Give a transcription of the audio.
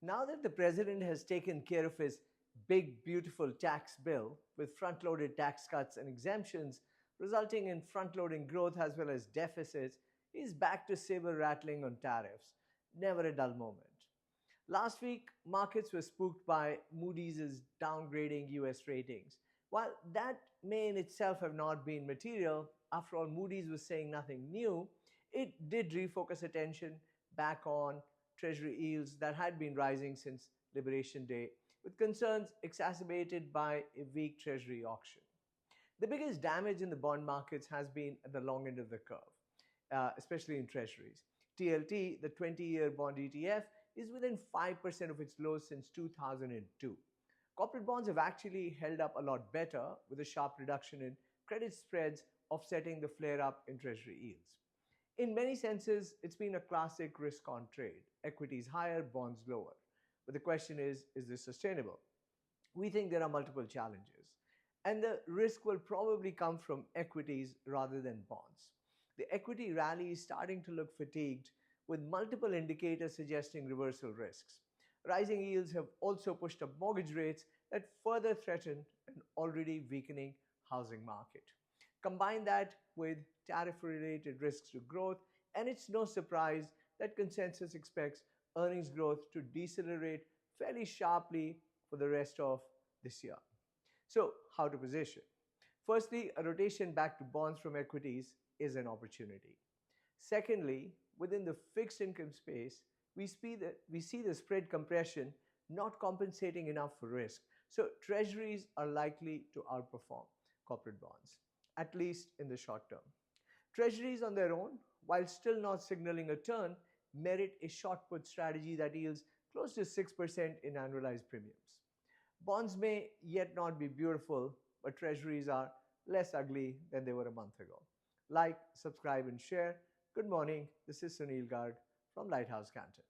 Now that the president has taken care of his big, beautiful tax bill with front loaded tax cuts and exemptions, resulting in front loading growth as well as deficits, he's back to saber rattling on tariffs. Never a dull moment. Last week, markets were spooked by Moody's downgrading US ratings. While that may in itself have not been material, after all, Moody's was saying nothing new, it did refocus attention back on treasury yields that had been rising since Liberation Day, with concerns exacerbated by a weak treasury auction. The biggest damage in the bond markets has been at the long end of the curve, especially in treasuries. TLT, the 20-year bond ETF, is within 5% of its lows since 2002. Corporate bonds have actually held up a lot better, with a sharp reduction in credit spreads offsetting the flare up in treasury yields. In many senses, it's been a classic risk on trade, equities higher, bonds lower. But the question is this sustainable? We think there are multiple challenges, and the risk will probably come from equities rather than bonds. The equity rally is starting to look fatigued, with multiple indicators suggesting reversal risks. Rising yields have also pushed up mortgage rates that further threaten an already weakening housing market. Combine that with tariff related risks to growth, and it's no surprise that consensus expects earnings growth to decelerate fairly sharply for the rest of this year. So, how to position? Firstly, a rotation back to bonds from equities is an opportunity. Secondly, within the fixed income space, we see the spread compression not compensating enough for risk. So treasuries are likely to outperform corporate bonds, at least in the short term. Treasuries on their own, while still not signaling a turn, merit a short put strategy that yields close to 6% in annualized premiums. Bonds may yet not be beautiful, but treasuries are less ugly than they were a month ago. Like, subscribe, and share. Good morning. This is Sunil Garg from Lighthouse Canton.